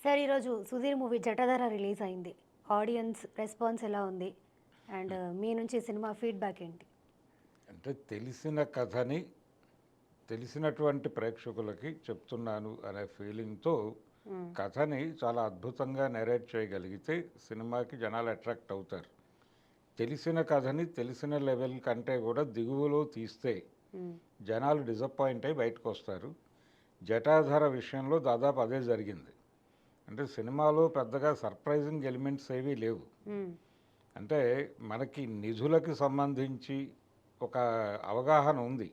Sir ఈరోజు Sudheer movie 'Jatadhara' release అయింది. Audience response ఎలా ఉంది? అండ్ మీ నుంచి సినిమా ఫీడ్‌బ్యాక్ ఏంటి? అంటే తెలిసిన కథని తెలిసినటువంటి ప్రేక్షకులకి చెప్తున్నాను అనే ఫీలింగ్తో హ్మ్. కథని చాలా అద్భుతంగా నెరేట్ చేయగలిగితే సినిమాకి జనాలు అట్రాక్ట్ అవుతారు. తెలిసిన కథని తెలిసిన లెవెల్ కంటే కూడా దిగువలో తీస్తే హ్మ్. జనాలు డిసప్పాయింట్ అయి బయటకు వస్తారు. జటాధర విషయంలో దాదాపు అదే జరిగింది. అంటే సినిమాలో పెద్దగా సర్ప్రైజింగ్ ఎలిమెంట్స్ ఏవీ లేవు. హ్మ్. అంటే మనకి నిధులకి సంబంధించి ఒక అవగాహన ఉంది.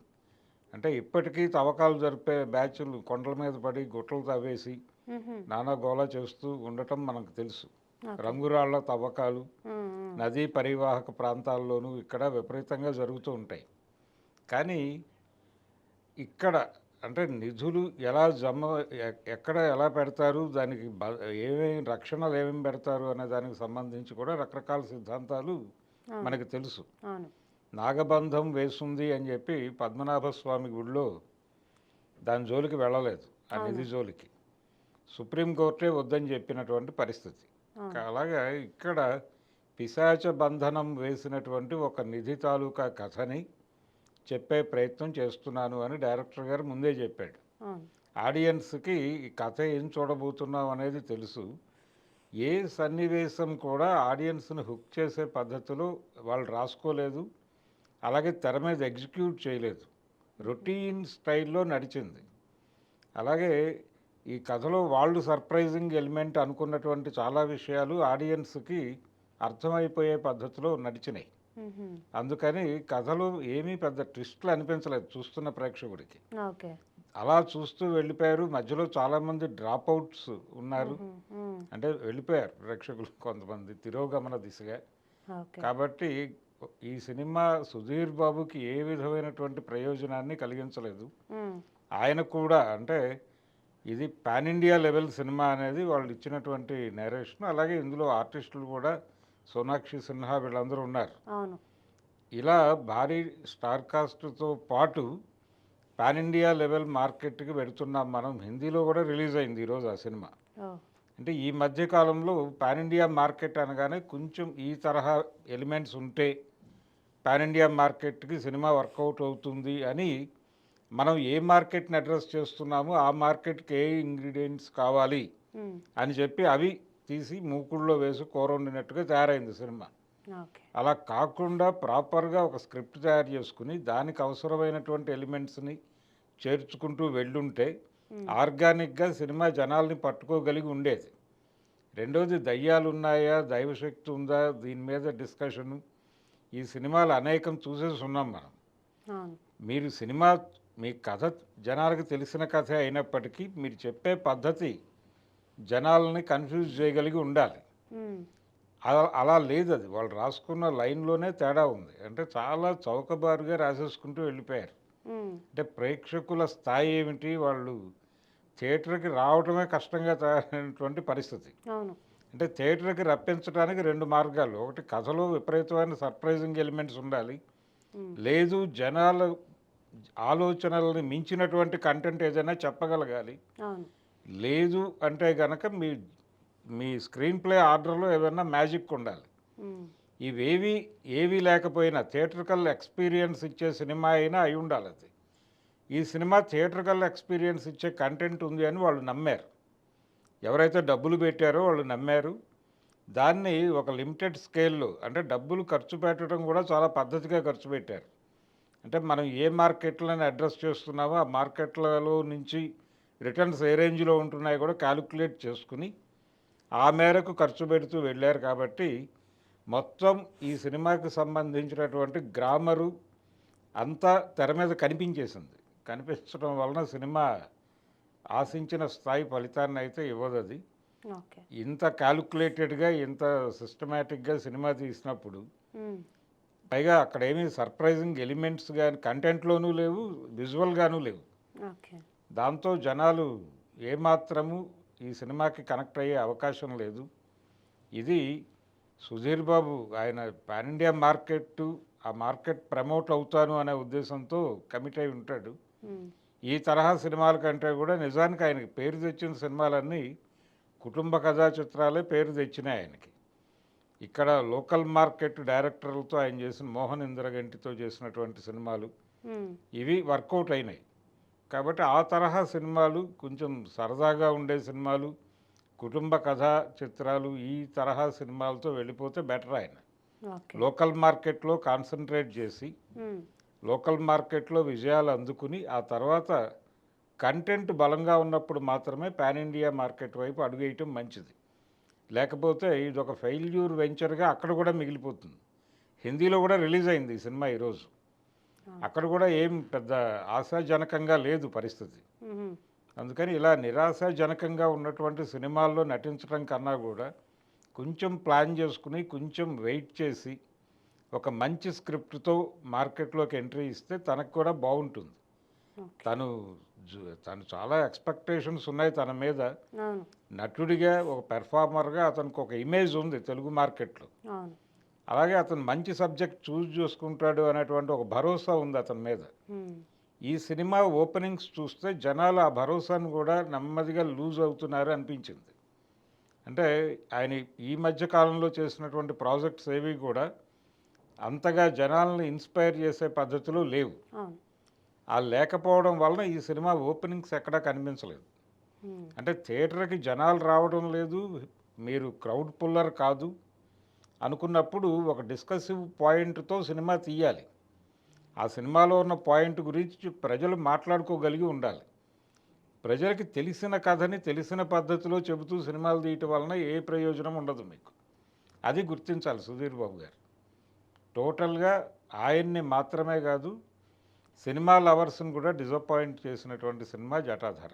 అంటే ఇప్పటికీ తవ్వకాలు జరిపే బ్యాచులు కొండల మీద పడి గుట్టలు తవ్వేసి హుహు. నానా గోల చేస్తూ ఉండటం మనకు తెలుసు. ఓకే. రంగురాళ్ల తవ్వకాలు హ్మ్. హ్మ్. నదీ పరివాహక ప్రాంతాల్లోనూ ఇక్కడ విపరీతంగా జరుగుతూ ఉంటాయి. కానీ ఇక్కడ అంటే నిధులు ఎలా ఎక్కడ ఎలా పెడతారు, దానికి ఏమేమి రక్షణలు ఏమేమి పెడతారు అనే దానికి సంబంధించి కూడా రకరకాల సిద్ధాంతాలు అవును. మనకు తెలుసు. అవును. నాగబంధం వేస్తుంది అని చెప్పి పద్మనాభ స్వామి గుడిలో దాని జోలికి వెళ్ళలేదు, ఆ అవును. నిధి జోలికి. సుప్రీంకోర్టే వద్దని చెప్పినటువంటి పరిస్థితి. అవును. అలాగా ఇక్కడ పిశాచ బంధనం వేసినటువంటి ఒక నిధి తాలూకా కథని చెప్పే ప్రయత్నం చేస్తున్నాను అని డైరెక్టర్ గారు ముందే చెప్పాడు. అవును. ఆడియన్స్కి ఈ కథ ఏం చూడబోతున్నాం అనేది తెలుసు. ఏ సన్నివేశం కూడా ఆడియన్స్ని హుక్ చేసే పద్ధతిలో వాళ్ళు రాసుకోలేదు, అలాగే తెర మీద ఎగ్జిక్యూట్ చేయలేదు. రొటీన్ స్టైల్లో నడిచింది. అలాగే ఈ కథలో వాళ్ళు సర్ప్రైజింగ్ ఎలిమెంట్ అనుకున్నటువంటి చాలా విషయాలు ఆడియన్స్కి అర్థమైపోయే పద్ధతిలో నడిచినాయి. హుహు. అందుకని కథలో ఏమీ పెద్ద ట్విస్ట్లు అనిపించలేదు చూస్తున్న ప్రేక్షకుడికి. ఓకే. అలా చూస్తూ వెళ్ళిపోయారు. మధ్యలో చాలామంది డ్రాప్ అవుట్స్ ఉన్నారు. హుహు. హ్మ్. అంటే వెళ్ళిపోయారు ప్రేక్షకులు కొంతమంది తిరోగమన దిశగా. ఓకే. కాబట్టి ఈ సినిమా సుధీర్ బాబుకి ఏ విధమైనటువంటి ప్రయోజనాన్ని కలిగించలేదు. హ్మ్. ఆయన కూడా అంటే ఇది పాన్ ఇండియా లెవెల్ సినిమా అనేది వాళ్ళు ఇచ్చినటువంటి నేరేషన్. అలాగే ఇందులో ఆర్టిస్టులు కూడా సోనాక్షి సిన్హా వీళ్ళందరూ ఉన్నారు. అవును. ఇలా భారీ స్టార్ కాస్ట్తో పాటు పాన్ ఇండియా లెవెల్ మార్కెట్కి పెడుతున్నాం మనం. హిందీలో కూడా రిలీజ్ అయింది ఈరోజు ఆ సినిమా. ఓహ్! అంటే ఈ మధ్య కాలంలో పాన్ ఇండియా మార్కెట్ అనగానే కొంచెం ఈ తరహా ఎలిమెంట్స్ ఉంటే పాన్ ఇండియా మార్కెట్కి సినిమా వర్కౌట్ అవుతుంది అని మనం ఏ మార్కెట్ని అడ్రస్ చేస్తున్నామో ఆ మార్కెట్కి ఏ ఇంగ్రీడియంట్స్ కావాలి హ్మ్. అని చెప్పి అవి తీసి మూకుళ్ళో వేసి కూర వండినట్టుగా తయారైంది సినిమా. ఓకే. అలా కాకుండా ప్రాపర్గా ఒక స్క్రిప్ట్ తయారు చేసుకుని దానికి అవసరమైనటువంటి ఎలిమెంట్స్ని చేర్చుకుంటూ వెళ్ళుంటే హ్మ్. ఆర్గానిక్గా సినిమా జనాల్ని పట్టుకోగలిగి ఉండేది. రెండోది దయ్యాలు ఉన్నాయా, దైవశక్తి ఉందా, దీని మీద డిస్కషను. ఈ సినిమాలు అనేకం చూసేసి ఉన్నాం మనం. అవును. మీరు సినిమా మీ కథ జనాలకు తెలిసిన కథే అయినప్పటికీ మీరు చెప్పే పద్ధతి జనాలని కన్ఫ్యూజ్ చేయగలిగి ఉండాలి. హ్మ్. అలా లేదు, అది వాళ్ళు రాసుకున్న లైన్లోనే తేడా ఉంది. అంటే చాలా చౌకబారుగా రాసేసుకుంటూ వెళ్ళిపోయారు. హ్మ్. అంటే ప్రేక్షకుల స్థాయి ఏమిటి, వాళ్ళు థియేటర్కి రావటమే కష్టంగా తయారైనటువంటి పరిస్థితి. అవును. అంటే థియేటర్కి రప్పించడానికి రెండు మార్గాలు. ఒకటి కథలో విపరీతమైన సర్ప్రైజింగ్ ఎలిమెంట్స్ ఉండాలి. హ్మ్. లేదు జనాల ఆలోచనల్ని మించినటువంటి కంటెంట్ ఏదైనా చెప్పగలగాలి. అవును. లేదు అంటే గనక మీ మీ స్క్రీన్ ప్లే ఆర్డర్లో ఏదైనా మ్యాజిక్ ఉండాలి. హ్మ్. ఏవి లేకపోయినా థియేట్రికల్ ఎక్స్పీరియన్స్ ఇచ్చే సినిమా అయినా అయి ఉండాలి అది. ఈ సినిమా థియేట్రికల్ ఎక్స్పీరియన్స్ ఇచ్చే కంటెంట్ ఉంది అని వాళ్ళు నమ్మారు. ఎవరైతే డబ్బులు పెట్టారో వాళ్ళు నమ్మారు. దాన్ని ఒక లిమిటెడ్ స్కేల్లో అంటే డబ్బులు ఖర్చు పెట్టడం కూడా చాలా పద్ధతిగా ఖర్చు పెట్టారు. అంటే మనం ఏ మార్కెట్లను అడ్రస్ చేస్తున్నామో ఆ మార్కెట్లలో నుంచి రిటర్న్స్ ఏ రేంజ్లో ఉంటున్నాయో కూడా క్యాలిక్యులేట్ చేసుకుని ఆ మేరకు ఖర్చు పెడుతూ వెళ్ళారు. కాబట్టి మొత్తం ఈ సినిమాకి సంబంధించినటువంటి గ్రామరు అంతా తెర మీద కనిపించేసింది. కనిపించడం వలన సినిమా ఆశించిన స్థాయి ఫలితాన్ని అయితే ఇవ్వదు అది. ఓకే. ఇంత క్యాలిక్యులేటెడ్గా ఇంత సిస్టమేటిక్గా సినిమా తీసినప్పుడు హ్మ్. పైగా అక్కడ ఏమీ సర్ప్రైజింగ్ ఎలిమెంట్స్ కానీ కంటెంట్లోనూ లేవు, విజువల్గానూ లేవు. ఓకే. దాంతో జనాలు ఏమాత్రము ఈ సినిమాకి కనెక్ట్ అయ్యే అవకాశం లేదు. ఇది సుధీర్ బాబు ఆయన పాన్ ఇండియా మార్కెట్, ఆ మార్కెట్ ప్రమోట్ అవుతాను అనే ఉద్దేశంతో కమిట్ అయి ఉంటాడు. హ్మ్. ఈ తరహా సినిమాల కంటే కూడా నిజానికి ఆయనకి పేరు తెచ్చిన సినిమాలన్నీ కుటుంబ కథా చిత్రాలే పేరు తెచ్చినాయి ఆయనకి. ఇక్కడ లోకల్ మార్కెట్ డైరెక్టర్లతో ఆయన చేసిన మోహన్ ఇంద్రగంటితో చేసినటువంటి సినిమాలు ఇవి వర్కౌట్ అయినాయి. కాబట్టి ఆ తరహా సినిమాలు కొంచెం సరదాగా ఉండే సినిమాలు, కుటుంబ కథా చిత్రాలు ఈ తరహా సినిమాలతో వెళ్ళిపోతే బెటర్ ఆయన. ఓకే. లోకల్ మార్కెట్లో కాన్సన్ట్రేట్ చేసి లోకల్ మార్కెట్లో విజయాలు అందుకుని ఆ తర్వాత కంటెంట్ బలంగా ఉన్నప్పుడు మాత్రమే పాన్ ఇండియా మార్కెట్ వైపు అడుగేయటం మంచిది. లేకపోతే ఇది ఒక ఫెయిల్యూర్ వెంచర్గా అక్కడ కూడా మిగిలిపోతుంది. హిందీలో కూడా రిలీజ్ అయింది ఈ సినిమా ఈరోజు. అక్కడ కూడా ఏం పెద్ద ఆశాజనకంగా లేదు పరిస్థితి. అందుకని ఇలా నిరాశాజనకంగా ఉన్నటువంటి సినిమాల్లో నటించడం కన్నా కూడా కొంచెం ప్లాన్ చేసుకుని కొంచెం వెయిట్ చేసి ఒక మంచి స్క్రిప్ట్తో మార్కెట్లోకి ఎంట్రీ ఇస్తే తనకు కూడా బాగుంటుంది. తను చాలా ఎక్స్పెక్టేషన్స్ ఉన్నాయి తన మీద. నటుడిగా ఒక పెర్ఫార్మర్గా అతనికి ఒక ఇమేజ్ ఉంది తెలుగు మార్కెట్లో. అలాగే అతను మంచి సబ్జెక్ట్ చూస్ చేసుకుంటాడు అనేటువంటి ఒక భరోసా ఉంది అతని మీద. ఈ సినిమా ఓపెనింగ్స్ చూస్తే జనాలు ఆ భరోసాను కూడా నెమ్మదిగా లూజ్ అవుతున్నారు అనిపించింది. అంటే ఆయన ఈ మధ్య కాలంలో చేసినటువంటి ప్రాజెక్ట్స్ ఏవి కూడా అంతగా జనాలను ఇన్స్పైర్ చేసే పద్ధతిలో లేవు. ఆ లేకపోవడం వలన ఈ సినిమా ఓపెనింగ్స్ ఎక్కడా కనిపించలేదు. అంటే థియేటర్కి జనాలు రావడం లేదు, మీరు క్రౌడ్ పుల్లర్ కాదు అనుకున్నప్పుడు ఒక డిస్కసివ్ పాయింట్తో సినిమా తీయాలి. ఆ సినిమాలో ఉన్న పాయింట్ గురించి ప్రజలు మాట్లాడుకోగలిగి ఉండాలి. ప్రజలకి తెలిసిన కథని తెలిసిన పద్ధతిలో చెబుతూ సినిమాలు తీయటం వలన ఏ ప్రయోజనం ఉండదు మీకు. అది గుర్తించాలి సుధీర్ బాబు గారు. టోటల్గా ఆయన్ని మాత్రమే కాదు సినిమా లవర్స్ని కూడా డిసప్పాయింట్ చేసినటువంటి సినిమా జటాధార.